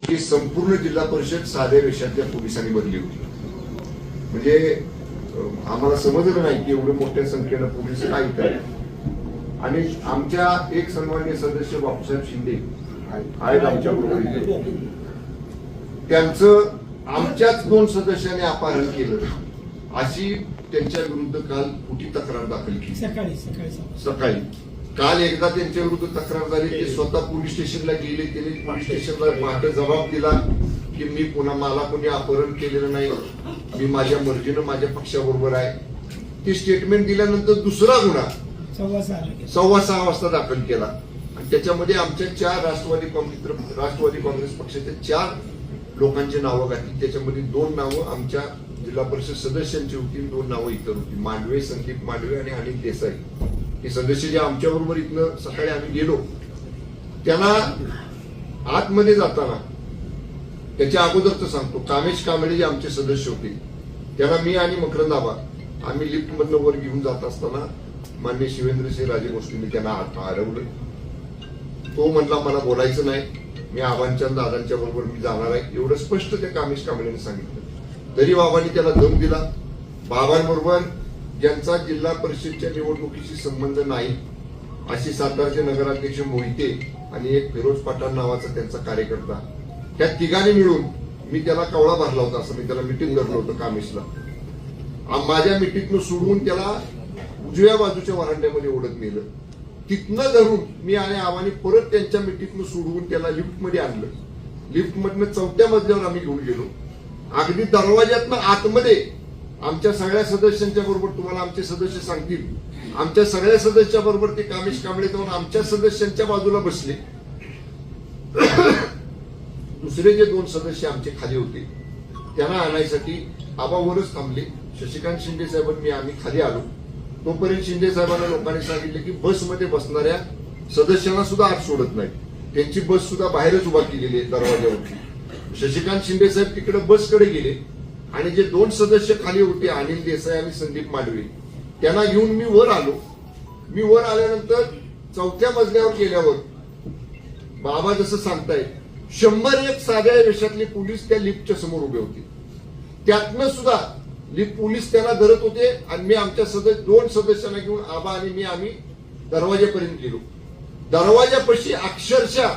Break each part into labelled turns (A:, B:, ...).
A: की संपूर्ण जिल्हा परिषद साध्या वेशातल्या पोलिसांनी भरली होती. म्हणजे आम्हाला समजलं नाही की एवढ्या मोठ्या संख्येनं पोलीस काय करतात. आणि आमच्या एक सन्माननीय सदस्य बापूसाहेब शिंदे आहेत आमच्या बरोबर, त्यांचं आमच्याच 2 सदस्यांनी अपहरण केलं अशी त्यांच्या विरुद्ध काल खोटी तक्रार दाखल केली. सकाळी काल एकदा त्यांच्या विरुद्ध तक्रार झाली. ते स्वतः पोलीस स्टेशनला गेले. त्यांनी पोलीस स्टेशनला पहाटे जबाब दिला की मी पुन्हा मला कोणी अपहरण केलेलं नाही, मी माझ्या मर्जीनं माझ्या पक्षाबरोबर आहे. ती स्टेटमेंट दिल्यानंतर दुसरा गुन्हा 6:15 वाजता दाखल केला. आणि त्याच्यामध्ये आमच्या 4 राष्ट्रवादी काँग्रेस पक्षाच्या 4 लोकांची नावं घातली. त्याच्यामध्ये 2 नावं आमच्या जिल्हा परिषद सदस्यांची होती, 2 नावं इतर होती. मांडवे, संदीप मांडवे आणि अनिल देसाई हे सदस्य जे आमच्या बरोबर इथनं सकाळी आम्ही गेलो. त्यांना आतमध्ये जाताना त्याच्या अगोदरच सांगतो, कामेश कांबळे जे आमचे सदस्य होते त्यांना मी आणि मकरंद आबा आम्ही लिफ्टमधनं वर घेऊन जात असताना मान्य शिवेंद्रसिंह राजे भोसलेंनी त्यांना हरवलं. तो म्हणला मला बोलायचं नाही, मी आबांच्या दादांच्या बरोबर मी जाणार आहे, एवढं स्पष्ट त्या कामेश कांबळेने सांगितलं. तरी बाबांनी त्याला दम दिला. बाबांबरोबर ज्यांचा जिल्हा परिषदच्या निवडणुकीशी संबंध नाही अशी सातारचे नगराध्यक्ष मोहिते आणि एक फिरोज पठाण नावाचा त्यांचा कार्यकर्ता, त्या तिघांनी मिळून मी त्याला कवळा भरला होता. असं मी त्याला मिटिंग धरलं होतं कामेशला. माझ्या मिटिंगनं सोडवून त्याला उजव्या बाजूच्या वरांड्यामध्ये ओढत नेलं. तिथनं धरून मी आणि आव्हाने परत त्यांच्या मिटिंगनं सोडवून त्याला लिफ्टमध्ये आणलं. लिफ्टमधनं 4थ्या मजल्यावर आम्ही घेऊन गेलो. अगदी दरवाज्यातनं आतमध्ये आमच्या सगळ्या सदस्यांच्या बरोबर, तुम्हाला आमचे सदस्य सांगतील, आमच्या सगळ्या सदस्या बरोबर ते कामेश कांबळे जाऊन आमच्या सदस्यांच्या बाजूला बसले. दुसरे जे 2 सदस्य आमचे खाली होते त्यांना आणायसाठी आबावरच थांबले. शशिकांत शिंदे साहेबांनी आम्ही खाली आलो. तोपर्यंत शिंदे साहेबांना लोकांनी सांगितलं की बसमध्ये बसणाऱ्या सदस्यांना सुद्धा आत सोडत नाही, त्यांची बस सुद्धा बाहेरच उभा केलेली आहे दरवाज्यावरती. शशिकांत शिंदे साहेब तिकडे बसकडे गेले आणि जे 2 सदस्य खाली होते अनिल देसाई आणि संदीप मांडवे त्यांना घेऊन मी वर आलो. मी वर आल्यानंतर 4थ्या मजल्यावर गेल्यावर बाबा जसं सांगतायत 101 साध्या वेशातले पोलीस त्या लिफ्टच्या समोर उभे होते. त्यातनं सुद्धा लिफ्ट पोलीस त्यांना धरत होते आणि मी आमच्या 2 सदस्यांना घेऊन आबा आणि मी आम्ही दरवाजापर्यंत गेलो. दरवाजापाशी अक्षरशः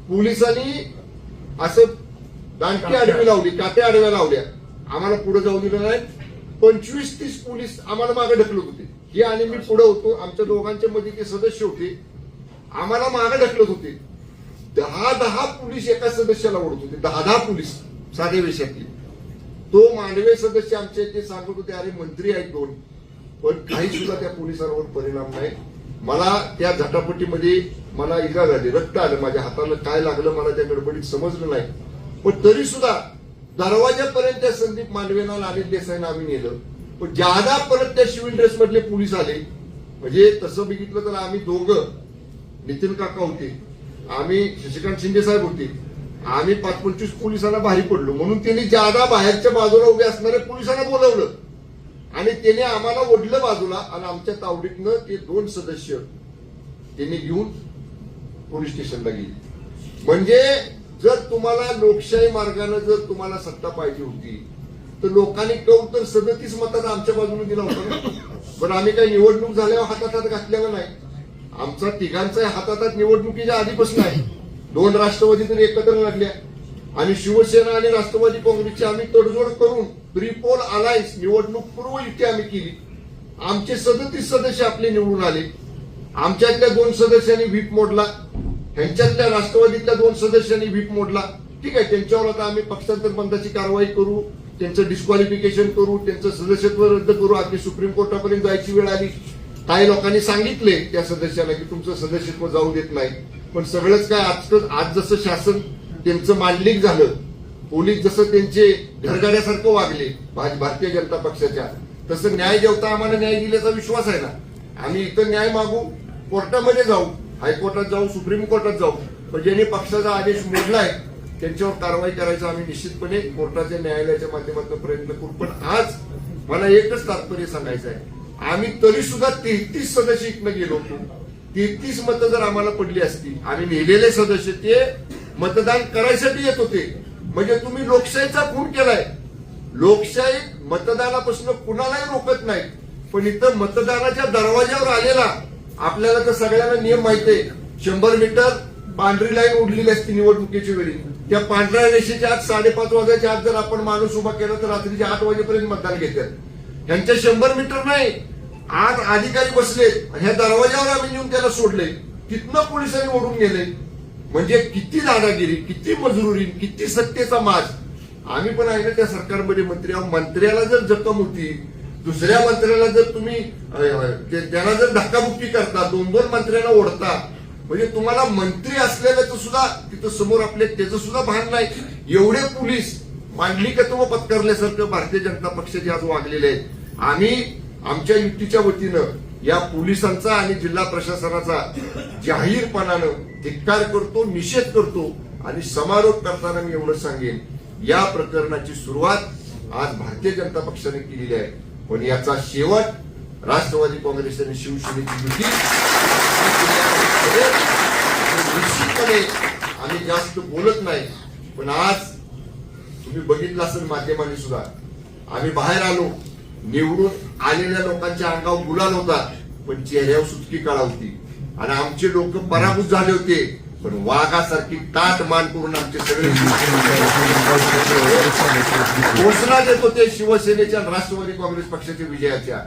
A: पोलिसांनी असं दांडकी आडवी लावली, काट्या आडव्या लावल्या. आम्हाला पुढे जाऊ दिलं नाही. 25-30 पोलीस आम्हाला मागे ढकलत होते. हे आणि मी पुढे होतो. आमच्या दोघांच्या मध्ये ते सदस्य होते, आम्हाला मागे ढकलत होते. 10 पोलीस एका सदस्याला ओढत होते. 10 पोलीस साध्या वेशातले. तो मांडवे सदस्य आमचे ते सांगत होते अरे मंत्री आहेत 2, पण काही सुद्धा त्या पोलिसांवर परिणाम नाही. मला त्या झटापटीमध्ये मला इजा झाली, रक्त आलं माझ्या हाताला. काय लागलं मला त्या गडबडीत समजलं नाही. पण तरी सुद्धा दरवाजापर्यंत त्या संदीप मांडवेना आणि अनिल देसाईना आम्ही नेलं. पण ज्यादा परत त्या सिव्हिल ड्रेस मधले पोलीस आले. म्हणजे तसं बघितलं तर आम्ही दोघं, नितीन काका होते, आम्ही शशिकांत शिंदे साहेब होते, आम्ही 5-25 पोलिसांना बाहेर पडलो. म्हणून त्यांनी ज्यादा बाहेरच्या बाजूला उभे असणाऱ्या पोलिसांना बोलवलं आणि त्याने आम्हाला ओढलं बाजूला. आणि आमच्या तावडीतनं ते 2 सदस्य त्यांनी घेऊन पोलीस स्टेशनला गेले. म्हणजे जर तुम्हाला लोकशाही मार्गाने जर तुम्हाला सत्ता पाहिजे होती तर लोकांनी कौल तर 37 मतांना आमच्या बाजूने दिला होता ना. पण आम्ही काही निवडणूक झाल्यावर हातात घातलेला नाही. आमचा तिघांचा हातात निवडणुकीच्या आधीपासून आहे. 2 राष्ट्रवादी तरी एकत्र लढल्या आणि शिवसेना आणि राष्ट्रवादी काँग्रेसची आम्ही तडजोड करून प्रीपोल अलायन्स निवडणूक पूर्व युती आम्ही केली. आमचे 37 सदस्य आपले निवडून आले. आमच्यातल्या 2 सदस्यांनी व्हीप मोडला, ह्यांच्यातल्या राष्ट्रवादीतल्या 2 सदस्यांनी व्हीप मोडला. ठीक आहे, त्यांच्यावर आता आम्ही पक्षांतर बंदाची कारवाई करू, त्यांचं डिस्क्वालिफिकेशन करू, त्यांचं सदस्यत्व रद्द करू. अगदी सुप्रीम कोर्टापर्यंत जायची वेळ आली. काही लोकांनी सांगितले त्या सदस्यांना की तुमचं सदस्यत्व जाऊ देत नाही. पण सगळंच काय आज जसं शासन त्यांचं मांडलिक झालं, पोलीस जसं त्यांचे घरगाड्यासारखं वागले भारतीय जनता पक्षाच्या, तसं न्याय देवता आम्हाला न्याय दिल्याचा विश्वास आहे ना. आम्ही इथं न्याय मागू, कोर्टामध्ये जाऊ, हायकोर्टात जाऊ, सुप्रीम कोर्टात जाऊ. पण ज्यांनी पक्षाचा आदेश मोडलाय त्यांच्यावर कारवाई करायचा आम्ही निश्चितपणे कोर्टाच्या न्यायालयाच्या माध्यमातून प्रयत्न करू. पण आज मला एकच तात्पर्य सांगायचं आहे, आम्ही तरी सुद्धा 33 सदस्य इथनं गेलो होतो. 33 मतं जर आम्हाला पडली असती, आम्ही नेलेले सदस्य ते मतदान करायसाठी येत होते. म्हणजे तुम्ही लोकशाहीचा खून केलाय. लोकशाही मतदानापासून कुणालाही रोखत नाही, पण इथं मतदानाच्या दरवाज्यावर आलेला आपल्याला तर सगळ्यांना नियम माहिती आहे. 100 मीटर पांढरी लाईन ओढलेली असते निवडणुकीच्या वेळी. त्या पांढऱ्या रेषेच्या आत 5:30 वाजायच्या आत जर आपण माणूस उभा केला तर रात्रीच्या 8 वाजेपर्यंत मतदान घेतात. ह्यांच्या 100 मीटर नाही, आज अधिकारी बसले, ह्या दरवाज्यावर आम्ही नेऊन त्याला सोडले, तिथनं पोलिसांनी ओढून गेले. म्हणजे किती दादागिरी, किती मजुरी, किती सत्तेचा माज. आम्ही पण आहे ना त्या सरकारमध्ये मंत्री आहोत. मंत्र्याला जर जखम होती, दुसऱ्या मंत्र्याला जर तुम्ही त्यांना जर धक्काबुक्की करता, 2-2 मंत्र्यांना ओढता, म्हणजे तुम्हाला मंत्री असलेल्याचं सुद्धा तिथं समोर आपले त्याचं सुद्धा भान नाही. एवढे पोलीस मांडलिकत्व पत्करल्यासारखं भारतीय जनता पक्षाचे आज वागलेले आहेत. आम्ही आमच्या युतीच्या वतीनं या पोलिसांचा आणि जिल्हा प्रशासनाचा जाहीरपणानं धिक्कार करतो, निषेध करतो. आणि समारोप करताना मी एवढं सांगेन, या प्रकरणाची सुरुवात आज भारतीय जनता पक्षाने केलेली आहे, पण याचा शेवट राष्ट्रवादी काँग्रेस आणि शिवसेनेची युती. निश्चितपणे आम्ही जास्त बोलत नाही, पण आज तुम्ही बघितलं असेल माध्यमांनी सुद्धा, आम्ही बाहेर आलो, निवडून आलेल्या लोकांच्या अंगावर गुलाल होता, पण चेहऱ्यावर सुटकी काळा होती. आणि आमचे लोक पराभूत झाले होते, पण वाघासारखी ताट मान करून आमचे सगळे घोषणा देत होते शिवसेनेच्या आणि राष्ट्रवादी काँग्रेस पक्षाच्या विजयाच्या.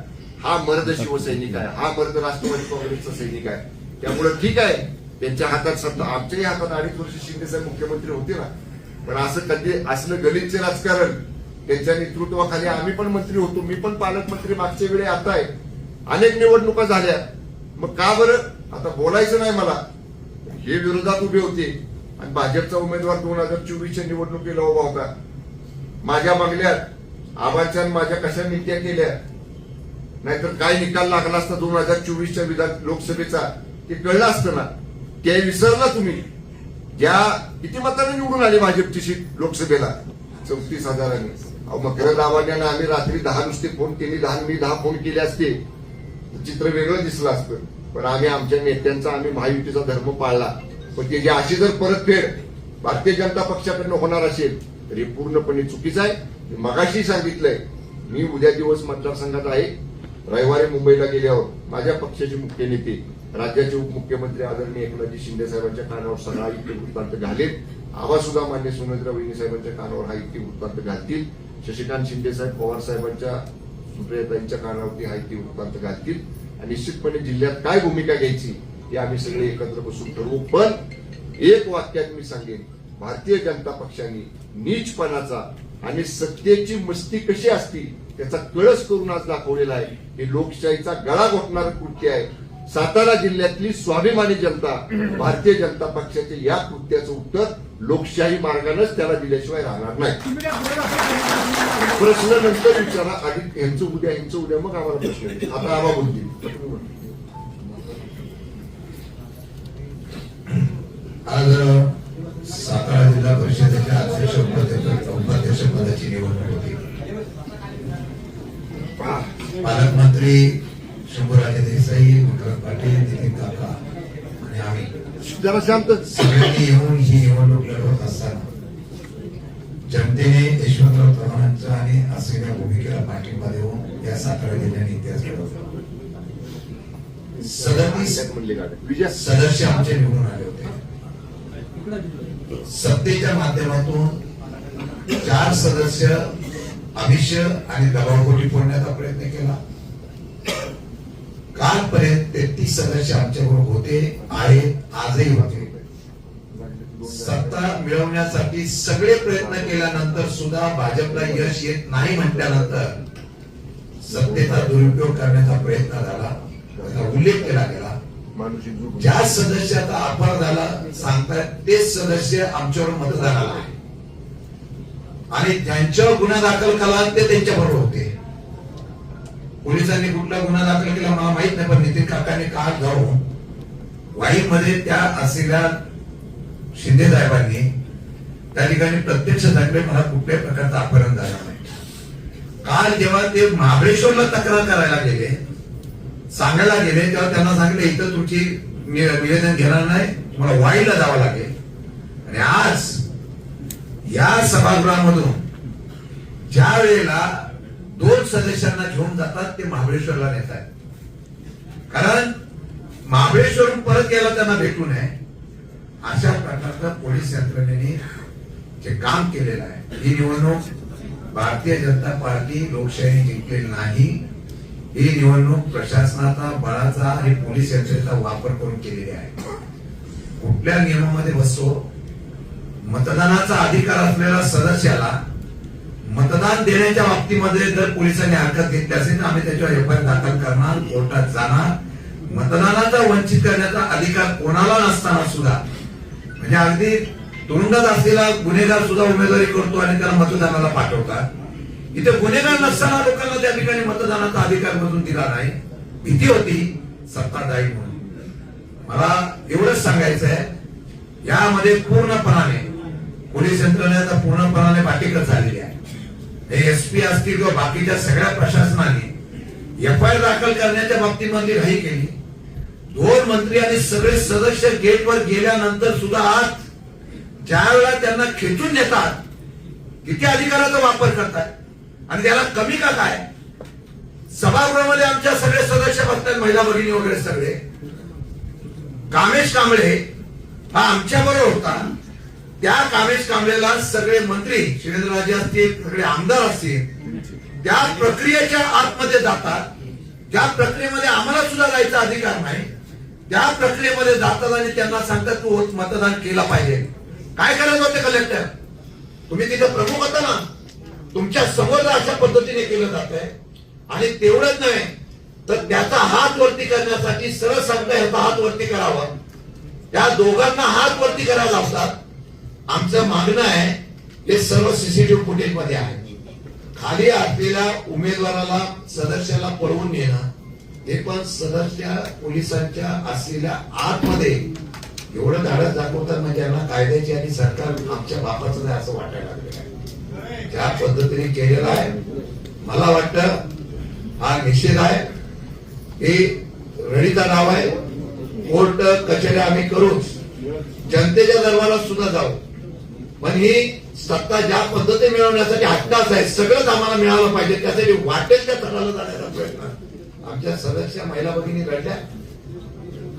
A: हा मर्द शिवसैनिक आहे, हा मर्द राष्ट्रवादी काँग्रेसचा सैनिक आहे. त्यामुळे ठीक आहे, त्यांच्या हातात सत्ता, आमच्याही हातात 2.5 वर्ष शिंदे साहेब मुख्यमंत्री होते ना, पण असं कधी असलं गलिच्छ राजकारण त्यांच्या नेतृत्वाखाली आम्ही पण मंत्री होतो. मी पण पालकमंत्री मागच्या वेळी आता आहे. अनेक निवडणुका झाल्या, मग का बरं आता बोलायचं नाही मला. हे विरोधात उभे होते आणि भाजपचा उमेदवार 2024च्या निवडणुकीला उभा होता. माझ्या मागल्यात आबाच्या माझ्या कशा नीत्या केल्या, नाहीतर काय निकाल लागला असता 2024च्या विधान लोकसभेचा ते कळलं असतं ना. ते विसरला तुम्ही. ज्या किती मताने निवडून आली भाजपची सीट लोकसभेला, 34,000. मकरंद आव्हाड्यांना आम्ही रात्री 10 नुसते फोन केले, 10 मी 10 फोन केले असते, चित्र वेगळं दिसलं असतं. पण आम्ही आमच्या नेत्यांचा, आम्ही महायुतीचा धर्म पाळला. पण त्याची अशी जर परतफेड भारतीय जनता पक्षाकडनं होणार असेल तर हे पूर्णपणे चुकीचं आहे. मगाशी सांगितलंय, मी उद्या दिवस मतदारसंघात आहे. रविवारी मुंबईला गेल्यावर माझ्या पक्षाचे मुख्य नेते, राज्याचे उपमुख्यमंत्री आदरणीय एकनाथजी शिंदे साहेबांच्या कानावर सगळा इतके वृत्तांत घालेल. आवाज सुद्धा मान्य सुनेत्रा वहिनी साहेबांच्या कानावर हा इतके वृत्तांत घालतील. शशिकांत शिंदे साहेब, पवार साहेबांच्या सुप्रियाताईंच्या कानावरती हा इतके वृत्तांत घालतील. आणि निश्चितपणे जिल्ह्यात काय भूमिका घ्यायची हे आम्ही सगळे एकत्र बसून ठरवू. पण एक वाक्यात मी सांगेन, भारतीय जनता पक्षाने नीचपणाचा आणि सत्तेची मस्ती कशी असती त्याचा कळस करून आज दाखवलेला आहे. हे लोकशाहीचा गळा घोटणारं कृत्य आहे. सातारा जिल्ह्यातली स्वाभिमानी जनता भारतीय जनता पक्षाच्या या कृत्याचं उत्तर लोकशाही मार्गानेच त्याला दिल्याशिवाय राहणार नाही. प्रश्न नंतर विचारा, आधी यांचं उद्या मग आम्हाला प्रश्न. आता आम्हा बोलतील.
B: आज सातारा जिल्हा परिषदेच्या अध्यक्ष उपाध्यक्ष पदाची निवडणूक होती. पालकमंत्री शंभूराजे देसाई, विक्रम पाटील, नितीन काका आणि आम्ही
A: जरा शांत
B: सगळ्यांनी येऊन ही निवडणूक लढवत असताना जनतेने यशवंतराव चव्हाणांच्या आणि असलेल्या भूमिकेला पाठिंबा देऊन या सातारा जिल्ह्याने इतिहास घडवला. 37 सदस्य आमचे निवडून आले होते. सत्तेच्या माध्यमातून 4 सदस्य अभिषय आणि दबावखोरी फोडण्याचा प्रयत्न केला. कालपर्यंत 33 सदस्य आमच्याबरोबर होते, आहेत, आजही होते. सत्ता मिळवण्यासाठी सगळे प्रयत्न केल्यानंतर सुद्धा भाजपला यश येत नाही म्हटल्यानंतर सत्तेचा दुरुपयोग करण्याचा प्रयत्न झाला, त्याचा उल्लेख केला गेला. ज्या सदस्याचा अपहार झाला सांगतात तेच सदस्य आमच्यावर मतदानाला आहे आणि त्यांच्यावर गुन्हा दाखल केला ते त्यांच्याबरोबर होते. पोलिसांनी कुठला गुन्हा दाखल केला मला माहित नाही, पण नितीन काकांनी काल जाऊन वाईमध्ये त्या असलेल्या शिंदे साहेबांनी त्या ठिकाणी प्रत्यक्ष सांगितले मला कुठल्याही प्रकारचं अपहरण झालं नाही. काल जेव्हा ते महाबळेश्वरला तक्रार करायला गेले, सांगायला गेले, तेव्हा त्यांना सांगितलं इथं तुमची निवेदन घेणार नाही, तुम्हाला वाईला जावं लागेल. आणि आज या सभागृहामधून ज्या वेळेला 2 सदस्यांना घेऊन जातात ते महाबळेश्वरला नेत आहेत. कारण महाबळेश्वरून परत गेला त्यांना भेटू नये अशा प्रकारचं पोलीस यंत्रणेने जे काम केलेलं आहे. ही निवडणूक भारतीय जनता पार्टी लोकशाही जिंकलेली नाही. ही निवडणूक प्रशासनाचा, बळाचा आणि पोलीस यंत्रणेचा वापर करून केलेली आहे. कुठल्या नियमामध्ये बसतो? मतदानाचा अधिकार असलेल्या सदस्याला मतदान देण्याच्या बाबतीमध्ये जर पोलिसांनी हरकत घेतली असेल तर आम्ही त्याच्यावर एफआयआर दाखल करणार, कोर्टात जाणार. मतदानाचा वंचित करण्याचा अधिकार कोणाला नसताना सुद्धा, म्हणजे अगदी तुरुंगात असलेला गुन्हेगार सुद्धा उमेदवारी करतो आणि त्याला मतदानाला पाठवतात. इथे गुन्हेगार नसताना लोकांना त्या ठिकाणी मतदानाचा अधिकार मधून दिला नाही. भीती होती सत्ताधारी म्हणून. मला एवढंच सांगायचं आहे, यामध्ये पूर्णपणाने पोलीस यंत्रणेचा पूर्णपणाने पाठीकत झालेली आहे. एसपी असतील किंवा बाकीच्या सगळ्या प्रशासनाने एफआयआर दाखल करण्याच्या बाबतीमध्ये घाई केली. 2 मंत्री आणि सगळे सदस्य गेटवर गेल्यानंतर सुद्धा आज ज्या वेळेला त्यांना खेचून नेतात किती अधिकाराचा वापर करतात आणि त्याला कमी का काय? सभागृहामध्ये आमच्या सगळे सदस्य बसतात, महिला भगिनी वगैरे सगळे. कामेश कांबळे हा आमच्या बरोबर होता. त्या कामेश कांबळेला सगळे मंत्री, शिवेंद्रराजे असतील, सगळे आमदार असतील, त्या प्रक्रियेच्या आतमध्ये जातात. त्या प्रक्रियेमध्ये आम्हाला सुद्धा जायचा अधिकार नाही. त्या प्रक्रियेमध्ये जातात आणि त्यांना सांगतात तू मतदान केलं पाहिजे. काय करायचं होते कलेक्टर? तुम्ही तिथे प्रमुख होता ना, तुमच्या समोर अशा पद्धतीने केलं जात आहे. आणि तेवढंच नाही तर त्याचा हात वरती करण्यासाठी सरळ सांगता ह्याचा हात वरती करावा. त्या दोघांना हात वरती करायला लावतात. आमचं मागणं आहे हे सर्व सीसीटीव्ही फुटेज मध्ये आहे. खाली असलेल्या उमेदवाराला, सदस्याला पळवून नेणं हे पण सदस्य पोलिसांच्या असलेल्या आतमध्ये एवढं धाडस दाखवतात म्हणजे यांना कायद्याची आणि सरकार आमच्या बापाचं नाही असं वाटायला लागलेलं आहे. ज्या पद्धतीने केलेलं आहे मला वाटतं हा निषेध आहे. हे रडीचा डाव आहे. कोर्ट कचेऱ्या आम्ही करूच, जनतेच्या दरबारात सुद्धा जाऊ, पण ही सत्ता ज्या पद्धतीने मिळवण्यासाठी हट्टाच आहे. सगळंच आम्हाला मिळालं पाहिजे, त्यासाठी वाटेल त्या तराला जाण्याचा प्रयत्न. आमच्या सदस्य महिला भगिनी रडल्या,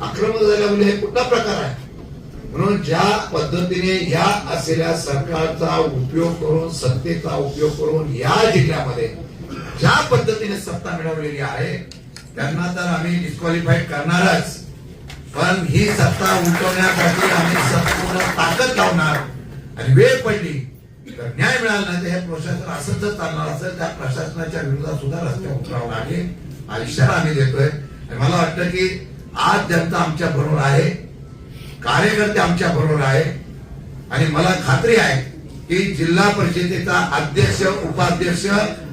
B: आक्रमक झाल्या म्हणजे हे कुठला प्रकार आहे? म्हणून ज्या पद्धतीने या असलेल्या सरकारचा उपयोग करून, सत्तेचा उपयोग करून या जिल्ह्यामध्ये ज्या पद्धतीने सत्ता मिळवलेली आहे त्यांना तर आम्ही डिस्क्वालिफाईड करणारच. पण ही सत्ता उलटवण्यासाठी आम्ही संपूर्ण ताकद लावणार. आणि वेळ पडली तर न्याय मिळाला नाही तर हे प्रशासन असंच जर चालणार असेल त्या प्रशासनाच्या विरोधात सुद्धा रस्ते उतरावं लागेल हा इशारा आम्ही देतोय. आणि मला वाटतं की आज जनता आमच्या बरोबर आहे, कार्यकर्ते आमच्या बरोबर आहे. आणि मला खात्री आहे की जिल्हा परिषदेचा अध्यक्ष, उपाध्यक्ष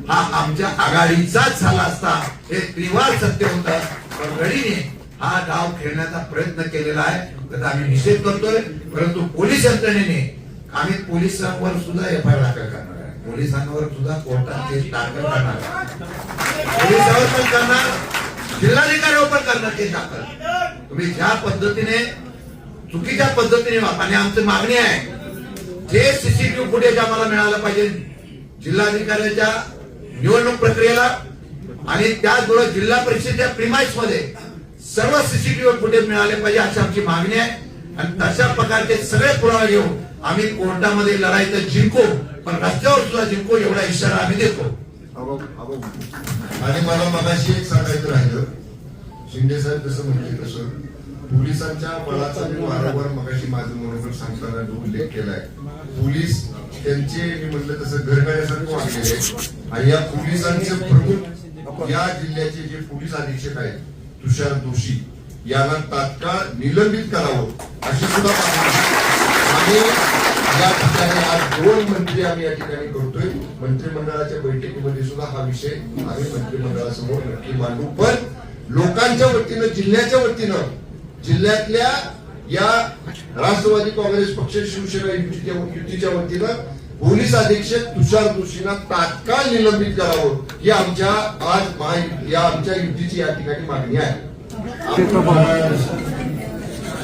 B: हा आमच्या आघाडीचाच झाला असता हे त्रिवार सत्य होतं. पण रडीने हा डाव खेळण्याचा प्रयत्न केलेला आहे त्याचा आम्ही निषेध करतोय. परंतु पोलीस यंत्रणेने आम्ही पोलिसांवर सुद्धा एफआयआर दाखल करणार आहे. पोलिसांवर सुद्धा कोर्टात केस दाखल करणार आहे. पोलिसांवर पण करणार, जिल्हाधिकाऱ्यावर पण करणार केस दाखल. तुम्ही ज्या पद्धतीने चुकीच्या पद्धतीने आणि आमची मागणी आहे जे सीसीटीव्ही फुटेज आम्हाला मिळालं पाहिजे जिल्हाधिकाऱ्याच्या निवडणूक प्रक्रियेला आणि त्याचबरोबर जिल्हा परिषदेच्या प्रिमाइस मध्ये सर्व सीसीटीव्ही फुटेज मिळाले पाहिजे अशी आमची मागणी आहे. आणि तशा प्रकारचे सगळे पुरावे घेऊन आम्ही कोर्टामध्ये लढाई तर जिंकू, पण रस्त्यावर सुद्धा जिंकू एवढा इशारा आम्ही देतो.
A: आणि मला मगाशी एक सांगायचं राहिलं, शिंदे साहेब जसं म्हणले तसं पोलिसांच्या बळाचा मी वारंवार मगाशी माझं मनोगत सांगताना उल्लेख केलाय. पोलीस त्यांचे मी म्हटलं तसं घरगाड्यासारखं वागलेले आहेत. आणि या पोलिसांचे प्रमुख या जिल्ह्याचे जे पोलीस अधीक्षक आहेत तुषार दोशी यांना तात्काळ निलंबित करावं अशी सुद्धा मागणी. आणि या ठिकाणी आज 2 मंत्री आम्ही या ठिकाणी करतोय. मंत्रिमंडळाच्या बैठकीमध्ये सुद्धा हा विषय आम्ही मंत्रिमंडळासमोर नक्की मांडू. पण लोकांच्या वतीनं, जिल्ह्याच्या वतीनं, जिल्ह्यातल्या या राष्ट्रवादी काँग्रेस पक्ष, शिवसेना युतीच्या वतीनं पोलीस अधीक्षक तुषार दोशींना तात्काळ निलंबित करावं ही आमच्या आज या आमच्या युतीची या ठिकाणी मागणी आहे.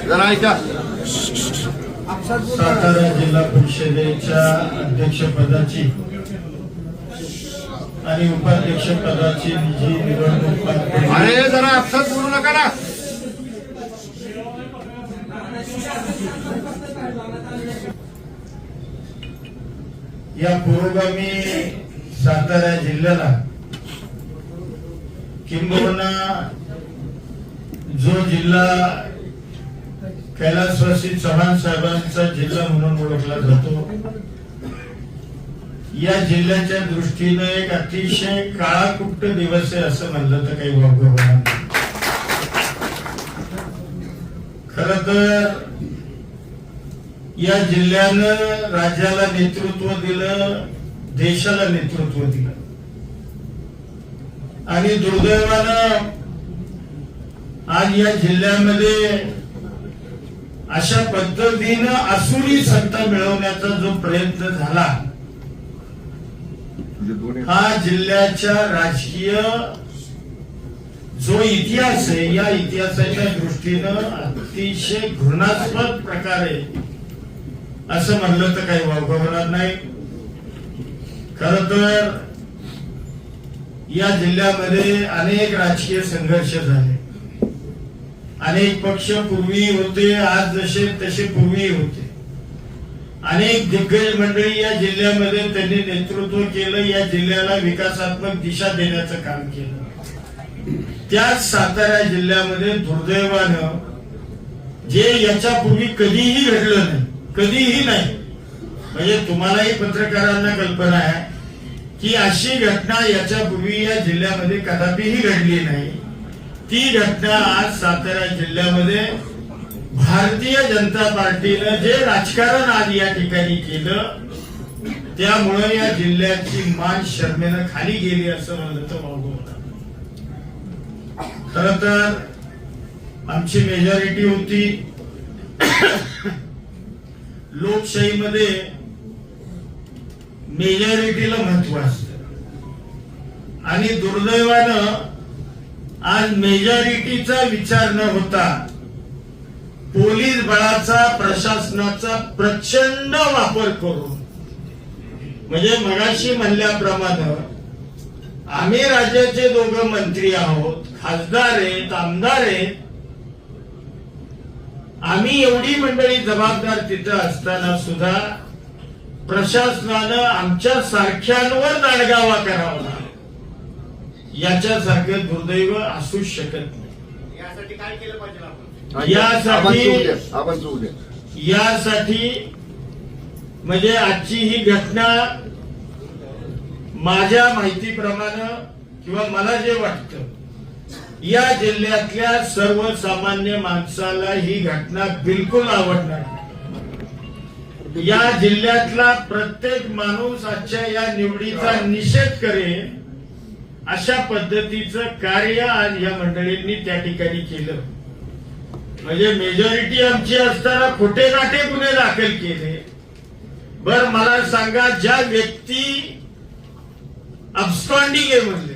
A: जरा ऐका.
C: सातारा जिल्हा परिषदेच्या अध्यक्षपदाची आणि उपाध्यक्षपदाची जी निवडणूक पार पडली,
A: अरे जरा अपसात बोलू नका ना.
C: या पुरोगामी सातारा जिल्ह्याला किंबहुना जो जिल्हा कैलासवासी चव्हाण साहेबांचा जिल्हा म्हणून ओळखला जातो, या जिल्ह्याच्या दृष्टीनं एक अतिशय काळाकुट्ट दिवस आहे असं म्हणलं तर काही वावगं होणार नाही. खरं तर या जिल्ह्यानं राज्याला नेतृत्व दिलं, देशाला नेतृत्व दिलं आणि दुर्दैवानं आज या जिल्ह्यामध्ये अशा पद्धतीनं आसुरी सत्ता मिळवण्याचा जो प्रयत्न झाला, हा जिल्ह्याच्या राजकीय जो इतिहास आहे, या इतिहासाच्या दृष्टीनं अतिशय घृणास्पद प्रकारे असं म्हणलं तर काही वावगं होणार नाही. खर तर या जिल्ह्यामध्ये अनेक राजकीय संघर्ष झाले, अनेक पक्ष पूर्वी होते, आज जसे तसे पूर्वी होते. अनेक दिग्गज मंडळी या जिल्ह्यामध्ये त्यांनी नेतृत्व केलं, या जिल्ह्याला विकासात्मक दिशा देण्याचं काम केलं. त्याच सातारा जिल्ह्यामध्ये दुर्दैवानं जे याच्यापूर्वी कधीही घडलं नाही, कधीही नाही, म्हणजे तुम्हालाही पत्रकारांना कल्पना आहे की अशी घटना याच्यापूर्वी या जिल्ह्यामध्ये कदापिही घडली नाही. ती घटना आज सातारा जिल्ह्यामध्ये भारतीय जनता पार्टीनं जे राजकारण आज या ठिकाणी केलं, त्यामुळे या जिल्ह्याची मान शर्मेनं खाली गेली असं म्हणलं तर वावगं होतं. खर तर आमची मेजॉरिटी होती. लोकशाहीमध्ये मेजॉरिटीला महत्व असतं आणि दुर्दैवानं आज मेजॉरिटीचा विचार न होता पोलीस बळाचा, प्रशासनाचा प्रचंड वापर करून, म्हणजे मगाशी म्हणल्याप्रमाणे आम्ही राज्याचे दोघं मंत्री आहोत, खासदार आहेत, आमदार आहेत, आम्ही एवढी मंडळी जबाबदार तिथं असताना सुद्धा प्रशासनानं आमच्या सारख्यांवर दांडगावा करावा, याच्यासारखं दुर्दैव असूच शकत नाही.
D: यासाठी काय केलं पाहिजे आपण?
C: यासाठी म्हणजे आजची ही घटना माझ्या माहितीप्रमाणे किंवा मला जे वाटतं, या जिल्ह्यातल्या सर्वसामान्य माणसाला ही घटना बिलकुल आवडणार नाही. या जिल्ह्यातला प्रत्येक माणूस आजच्या या निवडीचा निषेध करेल अशा पद्धतीचं कार्य आज या मंडळींनी त्या ठिकाणी केलं. म्हणजे मेजॉरिटी आमची असताना खोटे नाटे गुन्हे दाखल केले. बर मला सांगा, ज्या व्यक्ती अबस्कॉन्डिंग आहे म्हणले,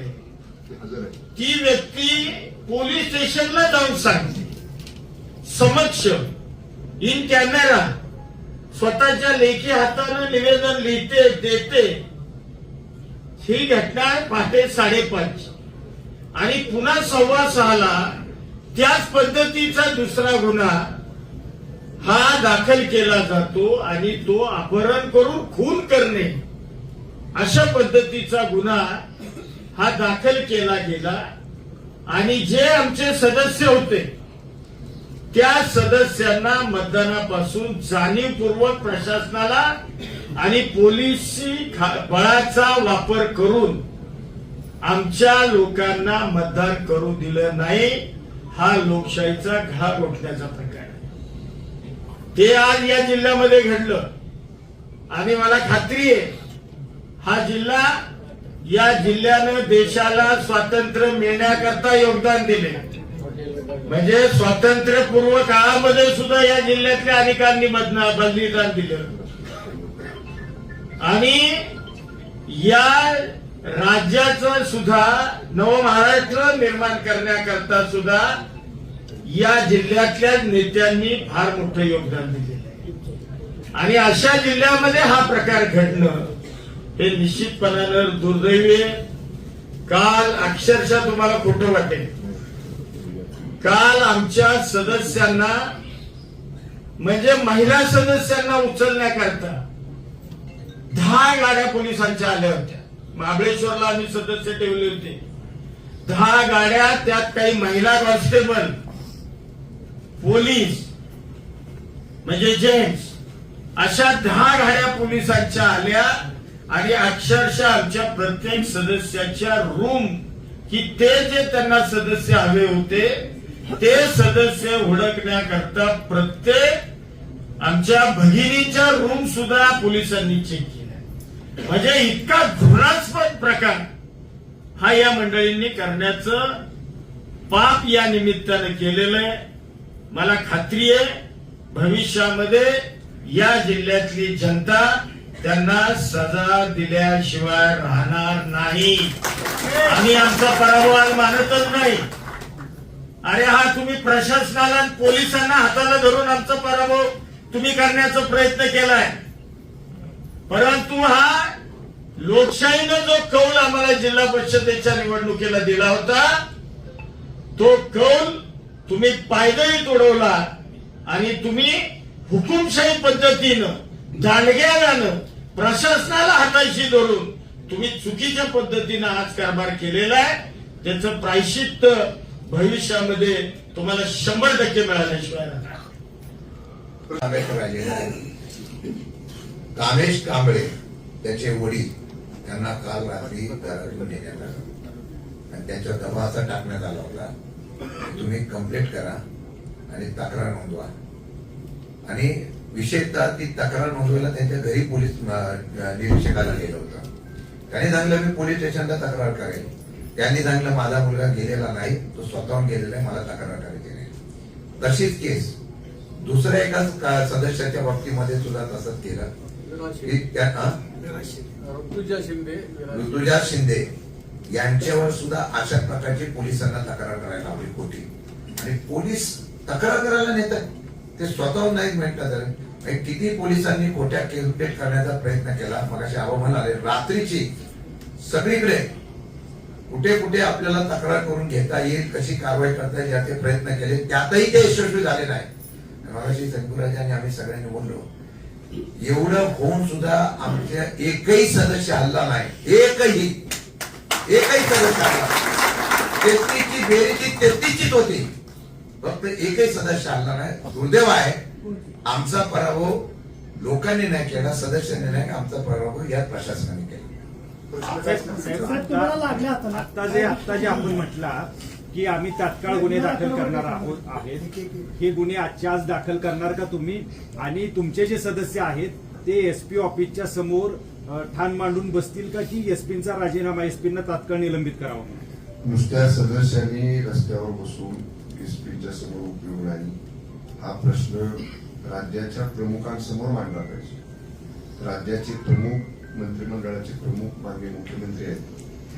C: ती व्यक्ती पोलीस स्टेशनला जाऊन सांगते, समक्ष इन कॅमेरा स्वतःच्या लेखी हातानं निवेदन लिहिते, देते. ही घटना पहाटे 5:30 आणि पुन्हा 6:15 त्याच पद्धतीचा दुसरा गुन्हा हा दाखल केला जातो आणि तो अपहरण करून खून करणे अशा पद्धतीचा गुन्हा हा दाखल केला गेला. आणि जे आमचे सदस्य होते त्या सदस्यांना मतदानापासून जाणीवपूर्वक प्रशासनाला आणि पोलिसी बळाचा वापर करून आमच्या लोकांना मतदान करू दिलं नाही. हा लोकशाहीचा घा घोटण्याचा प्रकार आहे. ते आज या जिल्ह्यामध्ये घडलं आणि मला खात्री आहे हा जिल्हा, या जिल्ह्यानं देशाला स्वातंत्र्य मिळण्याकरता योगदान दिले. म्हणजे स्वातंत्र्यपूर्व काळामध्ये सुद्धा या जिल्ह्यातल्या अनेकांनी बलिदान दिलं आणि या राज्याचं सुद्धा नवमहाराष्ट्र निर्माण करण्याकरता सुद्धा या जिल्ह्यातल्या नेत्यांनी फार मोठं योगदान दिलेलं आहे. आणि अशा जिल्ह्यामध्ये हा प्रकार घडणं हे निश्चितपणानं दुर्दैवी आहे. काल अक्षरशः तुम्हाला खोटं वाटेल, काल आमच्या सदस्यांना म्हणजे महिला सदस्यांना उचलण्याकरता 10 गाड्या पोलिसांच्या आल्या होत्या. महाबळेश्वरला आम्ही सदस्य ठेवले होते 10 गाड्या, त्यात काही महिला कॉन्स्टेबल, पोलीस म्हणजे जेंट्स, अशा 10 गाड्या पोलिसांच्या आल्या आणि अक्षरशः आमच्या प्रत्येक सदस्याच्या रूम की ते जे त्यांना सदस्य हवे होते ते सदस्य हुडकण्याकरता प्रत्येक आमच्या भगिनीच्या रूम सुद्धा पोलिसांनी चेक केल्या. म्हणजे इतका घृणास्पद प्रकार हा या मंडळींनी करण्याचं पाप या निमित्तानं केलेलं आहे. मला खात्री आहे भविष्यामध्ये या जिल्ह्यातली जनता त्यांना सजा दिल्याशिवाय राहणार नाही. आम्ही आमचा पराभव आज मानतच नाही. अरे हा तुम्ही प्रशासनाला आणि पोलिसांना हाताला धरून आमचा पराभव तुम्ही करण्याचा प्रयत्न केलाय, परंतु हा लोकशाहीनं जो कौल आम्हाला जिल्हा परिषदेच्या निवडणुकीला दिला होता तो कौल तुम्ही पायदळी तोडवला आणि तुम्ही हुकुमशाही पद्धतीनं दांडग्यानं प्रशासनाला हाताशी धरून तुम्ही चुकीच्या पद्धतीनं आज कारभार केलेला आहे. त्याचं प्रायश्चित्त भविष्यामध्ये तुम्हाला 100% मिळाल्याशिवाय राहणार.
B: कामेश कांबळे त्याचे वडील त्यांना काल रात्री घरातून नेण्यात आलं आणि त्यांच्या दबा असा टाकण्यात आला होता, तुम्ही कंप्लेंट करा आणि तक्रार नोंदवा. आणि विशेषतः ती तक्रार नोंदवायला त्यांच्या घरी पोलीस निरीक्षकाला गेलं होतं. त्यांनी सांगितलं मी पोलीस स्टेशनला तक्रार करेल. त्यांनी सांगितलं माझा मुलगा गेलेला नाही, तो स्वतःहून गेलेला आहे, मला तक्रार करायची नाही. तशीच केस दुसऱ्या एका सदस्याच्या बाबतीमध्ये सुद्धा तसंच केलं. ऋतुजा शिंदे यांच्यावर सुद्धा अशा प्रकारची पोलिसांना तक्रार करायला हवी होती आणि पोलीस तक्रार करायला नेतात, ते स्वतःहून नाही म्हणतात. किती पोलिसांनी खोट्या केलपेट करण्याचा प्रयत्न केला. मग असे आव्हान म्हणाले रात्रीची सगळीकडे कुठे कुठे आपल्याला तक्रार करून घेता येईल, कशी कारवाई करता येईल याचे प्रयत्न केले, त्यातही ते यशस्वी झाले नाही. मगाशी संकुराज आणि आम्ही सगळ्यांनी बोललो, एवढं होऊन सुद्धा आमच्या एकही सदस्य हल्ला नाही. एकही सदस्य हल्ला 33ची बेरीची 33चीच होती, फक्त एकही सदस्य हल्ला नाही. दुर्दैव आहे आमचा पराभव लोकांनी नाही केला, सदस्यांनी नाही, आमचा पराभव या प्रशासनाने केला.
D: आता जे आपण म्हटला की आम्ही तात्काळ गुन्हे दाखल करणार आहेत, हे गुन्हे आजच्या आज दाखल करणार का तुम्ही? आणि तुमचे जे सदस्य आहेत ते एसपी ऑफिसच्या समोर ठाण मांडून बसतील का की एसपींचा राजीनामा एसपींना तात्काळ निलंबित करावा?
E: नुसत्या सदस्यांनी रस्त्यावर बसून एसपीच्या समोर उपयोग नाही, हा प्रश्न राज्याच्या प्रमुखांसमोर मांडला पाहिजे. राज्याचे प्रमुख, मंत्रिमंडळाचे प्रमुख माननीय मुख्यमंत्री आहेत,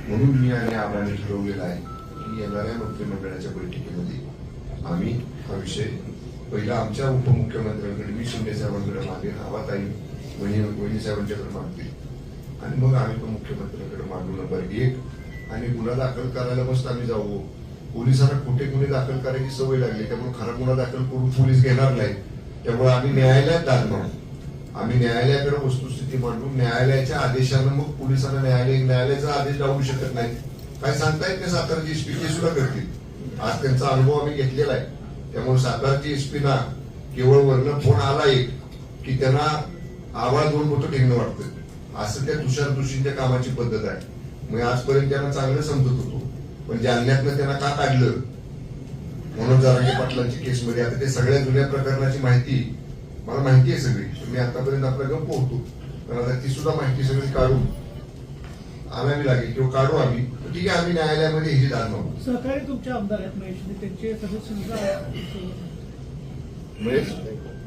E: म्हणून मी आणि आबांनी ठरवलेलं आहे की येणाऱ्या मंत्रिमंडळाच्या बैठकीमध्ये आम्ही हा विषय पहिला आमच्या उपमुख्यमंत्र्यांकडे, मी शिंदे साहेबांकडे मागेन, आबाताई वहिनी साहेबांच्याकडे मागतील आणि मग आम्ही पण मुख्यमंत्र्यांकडे मागू. नंबर 1 आणि गुन्हा दाखल करायला मस्त आम्ही जाऊ. पोलिसांना खोटे गुन्हे दाखल करायची सवय लागली, त्यामुळे खरा गुन्हा दाखल करून पोलीस घेणार नाही. त्यामुळे आम्ही न्यायालयात दाद मागू. आम्ही न्यायालयाकडे वस्तुस्थिती मांडून न्यायालयाच्या आदेशानं मग पोलिसांना न्यायालयाचा आदेश लावू शकत नाही. काय सांगता येत नाही. सातारची एसपी ते सुद्धा करतील. आज त्यांचा अनुभव आम्ही घेतलेला आहे. त्यामुळे सातारची एसपीना केवळ वरनं फोन आला एक की त्यांना आवाज 2 बोटं टेकणं वाटतं, असं त्या तुषार जोशींच्या कामाची पद्धत आहे. मग आजपर्यंत त्यांना चांगलं समजत होतो, पण जालन्यातनं त्यांना का काढलं मनोज जरांगे पाटलांची केसमध्ये, आता ते सगळ्या जुन्या प्रकरणाची माहिती मला माहिती आहे सगळी. मी आतापर्यंत आपला गप्प होतो, पण आता ती सुद्धा माहिती सगळी काढून आणावी लागेल किंवा काढू आम्ही. ठीक आहे, आम्ही न्यायालयामध्ये ही दाद मागू.
F: सहकारी तुमचे आमदार आहेत महेश शिंदे, त्यांचे सदस्य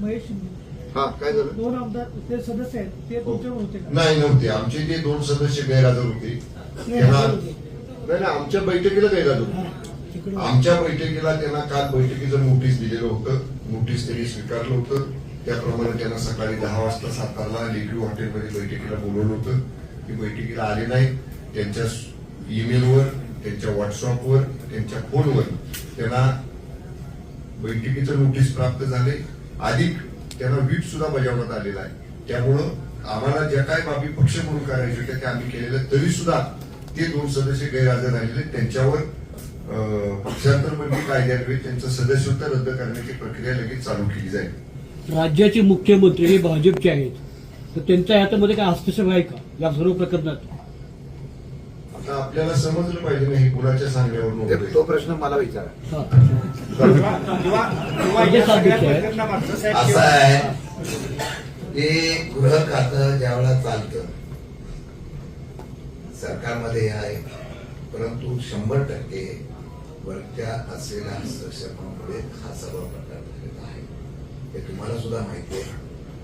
F: महेश शिंदे,
A: हा काय झालं?
F: 2 आमदार ते सदस्य आहेत, ते तुमच्यावर होते का?
A: नाही, नव्हते. आमचे जे 2 सदस्य गैरहजर होते त्यांना नाही, आमच्या बैठकीला गैरहजर होते. आमच्या बैठकीला त्यांना काल बैठकीचं नोटीस दिलेलं होतं. नोटीस त्यांनी स्वीकारलं होतं.
E: त्याप्रमाणे त्यांना सकाळी 10 वाजता सातारला लेक्यू हॉटेलमध्ये बैठकीला बोलवलं होतं. ते बैठकीला आले नाहीत. त्यांच्या ईमेलवर, त्यांच्या व्हॉट्सअपवर, त्यांच्या फोनवर त्यांना बैठकीचं नोटीस प्राप्त झाले. अधिक त्यांना व्हीप सुद्धा बजावण्यात आलेला आहे. त्यामुळं आम्हाला ज्या काय बाबी पक्ष म्हणून करायच्या होत्या त्या आम्ही केलेल्या, तरी सुद्धा ते 2 सदस्य गैरहजर राहिले. त्यांच्यावर पक्षांतर बंदी कायद्यान्वये त्यांचं सदस्यत्व रद्द करण्याची प्रक्रिया लगेच चालू केली जाईल.
G: राज्याचे मुख्यमंत्री हे भाजपचे आहेत, तर त्यांच्या हातामध्ये काय हस्तक्षेप आहे का या सर्व प्रकरणात?
E: आता आपल्याला समजलं पाहिजे नाही कुणाच्या सांगण्यावरून होतंय.
H: तो प्रश्न मला विचारा.
G: हा.
D: किंवा या सगळ्या प्रकरणामागचं साहेब
B: असं आहे की गृह खातं ज्यावेळेला चालतं सरकारमध्ये हे आहे, परंतु 100% वरच्या असलेल्या हस्तक्षेपामुळे हा सर्व प्रकार झालेला आहे. हे तुम्हाला सुद्धा माहिती आहे.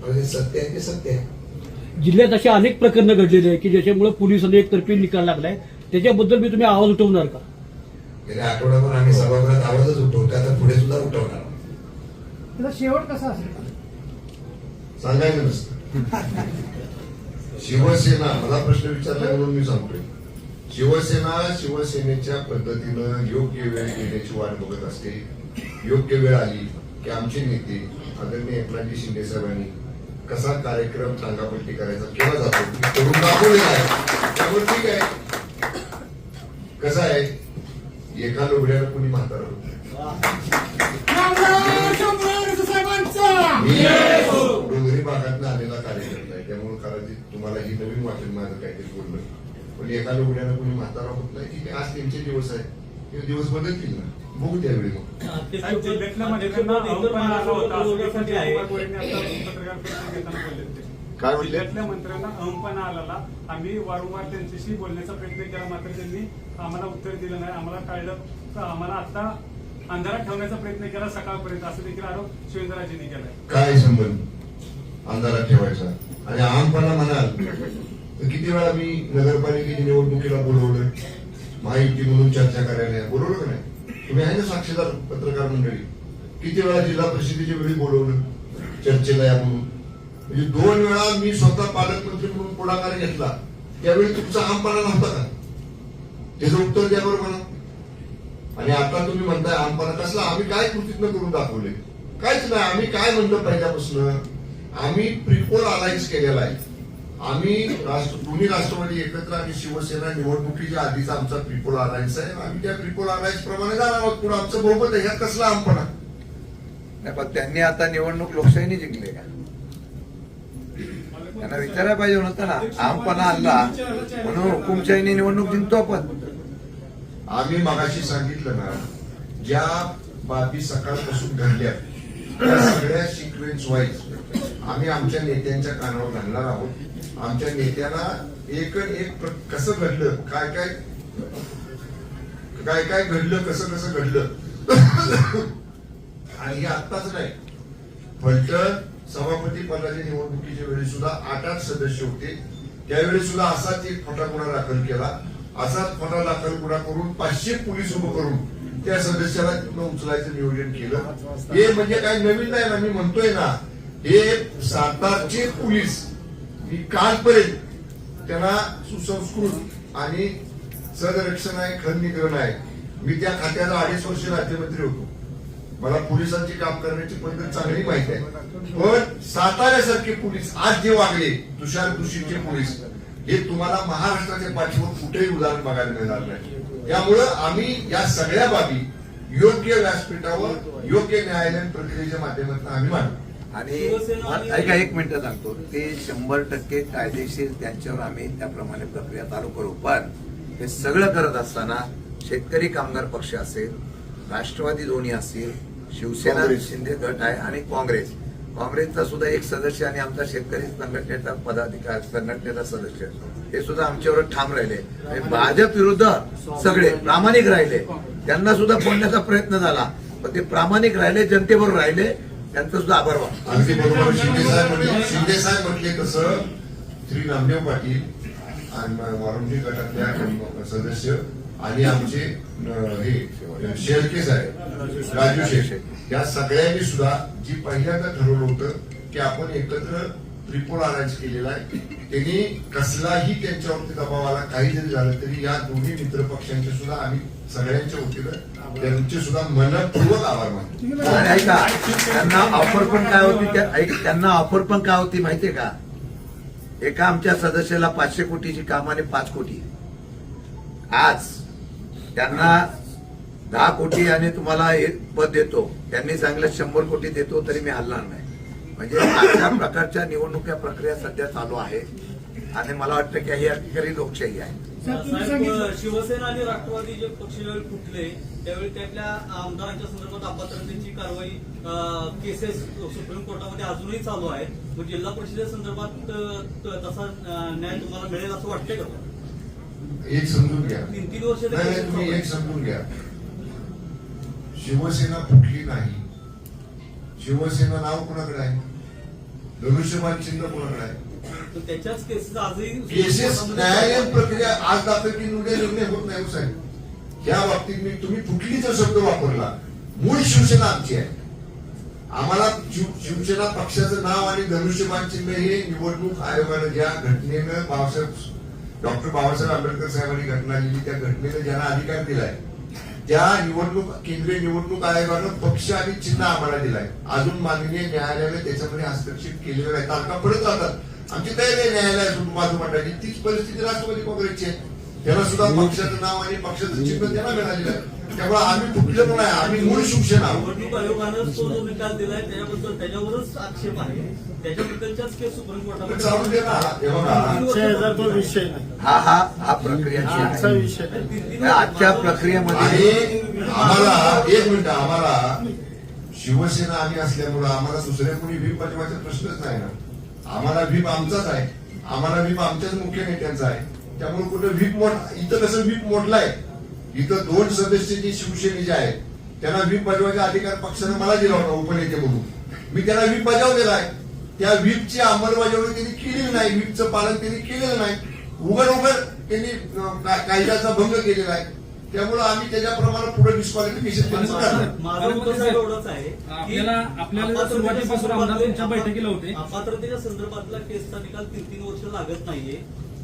B: पण हे सत्य आहे, ते सत्य आहे.
G: जिल्ह्यात अशी अनेक प्रकरणं घडलेली आहे की ज्याच्यामुळे पोलिसांनी एकतर्फी निकाल लागलाय, त्याच्याबद्दल मी तुम्ही आवाज उठवणार का?
B: गेल्या आठवड्याभर आम्ही सभागृहात आवाजच उठवतो, आता पुढे सुद्धा उठवणार.
F: त्याचा शेवट कसा असेल?
E: सांगायचं नसतं. शिवसेना, मला प्रश्न विचारला म्हणून मी सांगतोय, शिवसेना शिवसेनेच्या पद्धतीनं योग्य वेळ येण्याची वाट बघत असते. योग्य वेळ आली की आमचे नेते आदरणीय एकनाथजी शिंदे साहेबांनी कसा कार्यक्रम चांगापट्टी करायचा केला जातो मी करून दाखवलेला आहे. त्यामुळे ठीक आहे. कसं आहे, एका लोबड्याला कोणी म्हातारा होत नाही. मी डोंगरी भागातनं आलेला कार्यकर्ता आहे, त्यामुळे कदाचित तुम्हाला ही नवीन वाटेल माझं काहीतरी बोलणं. पण एका लोबड्याला कोणी म्हातारा होत नाही. ठीक आहे, आज त्यांचे दिवस आहे, ते दिवस बदलतील ना, बघू त्यावेळी मग.
I: साहेब, जिल्ह्यातल्या मंत्र्यांना अहमपणा आला होता असं देखील जयकुमार गोरेंनी आता पत्रकार परिषदेत घेताना बोलले होते.
E: काय म्हणले?
I: जिल्ह्यातल्या मंत्र्यांना अहमपणा आलेला, आम्ही वारंवार त्यांच्याशी बोलण्याचा प्रयत्न केला, मात्र त्यांनी आम्हाला उत्तर दिलं नाही. आम्हाला कळलं तर आम्हाला आता अंधारात ठेवण्याचा प्रयत्न केला सकाळपर्यंत, असं देखील आरोप शिवेंद्रराजेंनी केलाय.
E: काय संबंध अंधारात ठेवायचा? आणि आमपणा म्हणाल तर किती वेळा मी नगरपालिकेची निवडणुकीला बोलवलं, महायुती म्हणून चर्चा करायला बोलवलं का नाही? तुम्ही आहे ना साक्षीदार पत्रकार मंडळी. किती वेळा जिल्हा परिषदेच्या वेळी बोलवलं चर्चेला या म्हणून. म्हणजे 2 वेळा मी स्वतः पालकमंत्री म्हणून पुढाकार घेतला, त्यावेळी तुमचा आमपणा नव्हता का? त्याचं उत्तर द्या बरं मला. आणि आता तुम्ही म्हणताय आमपणा कसला? आम्ही काय कृतीत्न करून दाखवले? काहीच नाही. आम्ही काय म्हणतो पहिल्यापासून, आम्ही प्रिपोल अलायन्स केलेला आहे. आम्ही दोन्ही राष्ट्रवादी एकत्र आणि शिवसेना निवडणुकीच्या आधीचा आमचा प्रिपोल अलायन्स आहे. आम्ही त्या प्रिपोल अलायन्स प्रमाणे जाणार आहोत. पुढे आमचं बहुमत आहे. ह्यात कसला आमपणा?
H: नाही, पण त्यांनी आता निवडणूक लोकशाहीने जिंकले का? त्यांना विचारायला पाहिजे होतं ना. आमपणा आणला म्हणून हुकुमशाहीने निवडणूक जिंकतो आपण.
E: आम्ही मगाशी सांगितलं ना, ज्या बाबी सकाळपासून घडल्या त्या सगळ्या सिक्वेन्स वाईज आम्ही आमच्या नेत्यांच्या कानावर घालणार आहोत. आमच्या नेत्यांना एक कसं घडलं, काय काय घडलं, कसं घडलं. आणि हे आत्ताच नाही, फलटण सभापती पदाच्या निवडणुकीच्या वेळी सुद्धा 8 सदस्य होते. त्यावेळी सुद्धा असाच एक खोटा गुन्हा दाखल केला. असाच खोटा दाखल गुन्हा करून 500 पोलीस उभं करून त्या सदस्याला उचलायचं नियोजन केलं. हे म्हणजे काय नवीन नाही ना, मी म्हणतोय ना, हे सातारचे पोलीस मी कालपर्यंत त्यांना सुसंस्कृत आणि सदरक्षण आहे, खनिग्रहण आहे. मी त्या खात्याला 2.5 वर्ष राज्यमंत्री होतो. मला पोलिसांची काम करण्याची पद्धत चांगली माहिती आहे. पण साताऱ्यासारखे पोलीस आज जे वागले, तुषार दुशीचे पोलीस, हे तुम्हाला महाराष्ट्राच्या पाठीवर कुठेही उदाहरण बघायला मिळणार नाही. त्यामुळं आम्ही या सगळ्या बाबी योग्य व्यासपीठावर योग्य न्यायालयीन प्रक्रियेच्या माध्यमातून आम्ही मांडू.
H: आणि ऐका, 1 मिनिट सांगतो. ते 100% कायदेशीर, त्यांच्यावर आम्ही त्याप्रमाणे प्रक्रिया चालू करू. पण हे सगळं करत असताना शेतकरी कामगार पक्ष असेल, राष्ट्रवादी दोन्ही असतील, शिवसेना शिंदे गट आहे आणि काँग्रेसचा सुद्धा एक सदस्य आणि आमचा शेतकरी संघटनेचा पदाधिकारी संघटनेचा सदस्य, हे सुद्धा आमच्यावर ठाम राहिले. आणि भाजप विरुद्ध सगळे प्रामाणिक राहिले. त्यांना सुद्धा फोडण्याचा प्रयत्न झाला, पण ते प्रामाणिक राहिले, जनतेबरोबर राहिले. त्यांचं सुद्धा आभार मानतो.
E: अगदी बरोबर शिंदे साहेब म्हटले तसं श्री रामदेव पाटील आणि वारुंडी गटातल्या सदस्य आणि आमचे हे शेळके साहेब, राजू शेख, या सगळ्यांनी सुद्धा जी पहिल्यांदा ठरवलं होतं की आपण एकत्र रिपोर्ट अरेंज केलेला आहे. त्यांनी कसलाही त्यांच्यावरती दबाव आला, काही जरी झालं तरी या दोन्ही मित्र पक्षांचे सुद्धा आम्ही सगळ्यांच्या वतीनं त्यांचे सुद्धा मनपूर्वक आभार मानतो.
H: आणि ऐका, त्यांना ऑफर पण काय होती त्यांना ऑफर पण काय होती माहितीये का? एका आमच्या सदस्याला 500 कोटीची कामाने 5 कोटी. आज त्यांना 10 कोटी आणि तुम्हाला एक पद देतो, त्यांनी सांगितलं 100 कोटी देतो तरी मी हलणार नाही. म्हणजे अशा प्रकारच्या निवडणुका प्रक्रिया सध्या चालू आहे आणि मला वाटतं की ही खरी लोकशाही आहे.
F: सांगितलं
J: शिवसेना आणि राष्ट्रवादी जे पक्ष ज्यावेळी फुटले त्यावेळी त्यातल्या आमदारांच्या संदर्भात अपात्रतेची कारवाई केसेस सुप्रीम कोर्टामध्ये अजूनही चालू आहे. मग जिल्हा परिषदेसंदर्भात तसा न्याय तुम्हाला मिळेल असं वाटतंय का?
E: एक समजून घ्या,
J: 3 वर्ष
E: नाही तुम्ही एक समजून घ्या, शिवसेना फुटली नाही. शिवसेना नाव कोणाकडे आहे? धनुष्यबाण चिन्ह कोणाकडे आहे?
J: त्याच्याच केसेस आजही
E: केसेस न्यायालयीन प्रक्रिया आज दाखल की उद्या निर्णय होत नाही साहेब. या बाबतीत मी तुम्ही फुटलीचा शब्द वापरला. मूळ शिवसेना आमची आहे. आम्हाला शिवसेना पक्षाचं नाव आणि धनुष्यबाण चिन्ह हे निवडणूक आयोगानं ज्या घटनेनं डॉक्टर बाबासाहेब आंबेडकर साहेबांनी घटना लिहिली त्या घटनेनं ज्यांना अधिकार दिलाय त्या केंद्रीय निवडणूक आयोगानं पक्ष आणि चिन्ह आम्हाला दिलाय. अजून माननीय न्यायालयाने त्याच्यामध्ये हस्तक्षेप केलेला नाही. तारखा पडत जातात. आमची तयारी आहे न्यायालयातून बाजू मांडायची. तीच परिस्थिती राष्ट्रवादी काँग्रेसची आहे. त्याला सुद्धा पक्षाचं नाव आणि पक्षाचं चिन्ह त्यांना मिळालेलं आहे. त्यामुळे आम्ही फुटलेलो नाही, आम्ही मूळ शिवसेना आहोत.
J: निवडणूक आयोगानं तो जो निकाल दिलाय त्याच्यावरच आक्षेप आहे. त्याच्याबद्दलच्याच केस सुप्रीम कोर्टामध्ये
E: चालू दे ना. हे बघा,
C: तो विषय नाही.
H: हा प्रक्रियाची
C: आजचा
H: आहे.
C: विषय नाही.
H: आजच्या प्रक्रियेमध्ये
E: आणि आम्हाला एक मिनिट, आम्हाला शिवसेना आम्ही असल्यामुळं आम्हाला दुसऱ्या कोणी व्हीप पाठवायचा प्रश्नच नाही ना. आम्हाला व्हीप आमचाच आहे. आम्हाला व्हीप आमच्याच मुख्य नेत्यांचा आहे. त्यामुळे कुठं व्हीप इथं कसं व्हीप मोडलाय, इथं 2 सदस्य जे शिवसेनेचे आहेत त्यांना व्हीप बजावायचा अधिकार पक्षानं मला दिला होता उपनेते म्हणून. मी त्यांना व्हीप बजावलेला आहे. त्या व्हीपची अंमलबजावणी त्यांनी केलेली नाही. व्हीपचं पालन त्यांनी केलेलं नाही. उघड त्यांनी कायद्याचा भंग केलेला आहे. त्यामुळे आम्ही त्याच्याप्रमाणे पुढे डिस्क्वालिफिकेशन करणार.
J: माझं उत्तर साहेब एवढंच आहे की
G: आपल्याला सुरुवातीपासून आमदार तुमच्या बैठकीला होते.
J: अपात्रतेच्या संदर्भातला केसचा निकाल 3 वर्ष लागत नाहीये.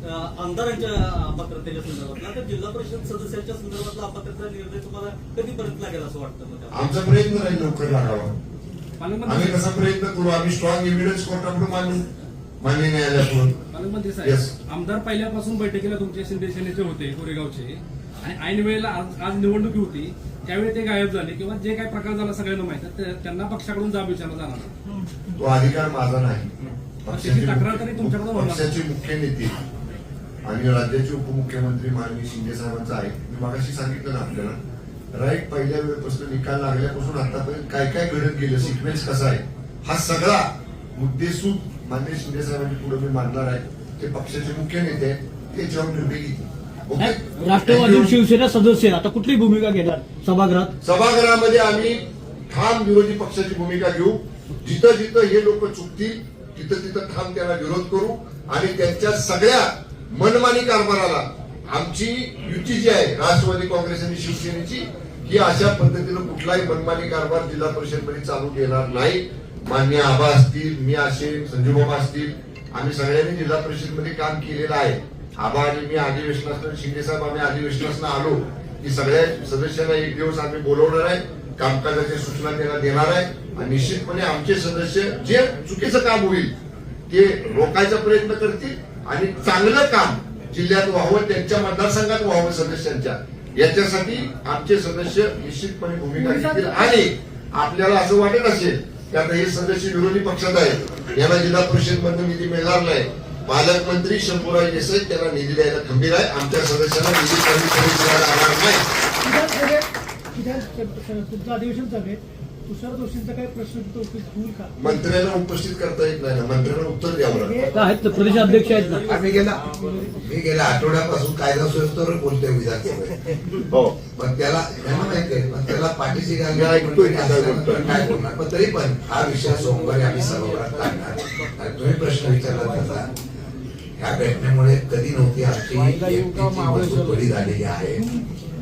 J: आमदारांच्या अपात्रतेच्या संदर्भातला तर जिल्हा परिषद सदस्यांच्या संदर्भातला अपात्रतेचा निर्णय तुम्हाला कधीपर्यंत लागेल असं वाटतं?
E: आमचा प्रयत्न राहील लवकर लागावा. आम्ही कसा प्रयत्न करू, आम्ही स्ट्रॉंग एव्हिडन्स कोर्टाकडून मान्य न्यायालयाकडून.
G: पालकमंत्री
E: Yes.
G: साहेब, आमदार पहिल्यापासून बैठकीला तुमचे शिंदे सेनेचे होते कोरेगावचे आणि ऐन वेळेला आज निवडणुकी होती त्यावेळी ते गायब झाले किंवा जे काही प्रकार झाला सगळ्यांना माहिती आहे. त्यांना पक्षाकडून जाब विचारला जाणार नाही.
E: तो अधिकार माझा नाही.
G: त्याची तक्रार तरी तुमच्याकडून होणार.
E: पक्षाचे मुख्य नेते आणि राज्याचे उपमुख्यमंत्री माननीय शिंदे साहेबांचा आहे. मी मागाशी सांगितलं ना आपल्याला, राईट पहिल्या वेळेपासून निकाल लागल्यापासून आतापर्यंत काय काय घडत गेलं, सिक्वेन्स कसा आहे, हा सगळा मुद्देसूद माननीय शिंदे साहेबांनी पुढे मी मांडणार आहे. ते पक्षाचे मुख्य नेते आहेत, त्याच्यावर निर्णय घेतील.
G: राष्ट्रवादी शिवसेना सदस्य आता कुठली भूमिका घेणार सभागृहात?
E: सभागृहामध्ये आम्ही ठाम विरोधी पक्षाची भूमिका घेऊ. जिथं जिथं हे लोक चुकतील तिथं तिथं ठाम त्यांना विरोध करू आणि त्यांच्या सगळ्या मनमानी कारभाराला आमची युती जी आहे राष्ट्रवादी काँग्रेस आणि शिवसेनेची, ही अशा पद्धतीनं कुठलाही मनमानी कारभार जिल्हा परिषदमध्ये चालू देणार नाही. मान्य आबा असतील, मी असेल, संजू बाबा असतील, आम्ही सगळ्यांनी जिल्हा परिषदमध्ये काम केलेलं आहे. आबा आणि मी अधिवेशनात, शिंदे साहेब आम्ही अधिवेशनात आलो की सगळ्या सदस्यांना एक दिवस आम्ही बोलवणार आहे, कामकाजाच्या सूचना त्यांना देणार आहे आणि निश्चितपणे आमचे सदस्य जे चुकीचं काम होईल ते रोखायचा प्रयत्न करतील आणि चांगलं काम जिल्ह्यात व्हावं, त्यांच्या मतदारसंघात व्हावं सदस्यांच्या, याच्यासाठी आमचे सदस्य निश्चितपणे भूमिका घेतील. आणि आपल्याला असं वाटत असेल की आता हे सदस्य विरोधी पक्षात आहेत, यांना जिल्हा परिषद मधून निधी मिळणार नाही, पालकमंत्री शंभूराज देसाई त्यांना निधी द्यायला खंबीर आहे. आमच्या सदस्यांना निधी कमी जाणार नाही.
F: तुमचं अधिवेशन चालू आहे, तुषार दोषींचा काही प्रश्न उपस्थित होईल का?
E: मंत्र्यांना उपस्थित करता येत नाही ना, मंत्र्यांना उत्तर द्यावं लागतं.
G: आहेत प्रदेशाध्यक्ष आहेत ना.
B: मी गेल्या आठवड्यापासून कायदा सुव्यवस्थेवर बोलतोय विधानसभेत.
E: हो,
B: पण त्याला माहिती आहे, पण त्याला पाठीशी
E: मी
B: घालून
E: ऐकतोय काय बोलतोय.
B: काय बोलणार. पण तरी पण हा विषय सोमवारी आम्ही सभागृहात काढणार. आणि तुम्ही प्रश्न विचारला त्याचा, ह्या घटनेमुळे कधी नव्हती आमची एकतेची मजबूत बळी झालेली आहे.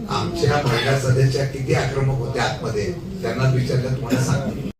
B: आमच्या महिला सदस्य किती आक्रमक होते आतमध्ये, त्यांना विचारलं तुम्हाला सांगतो.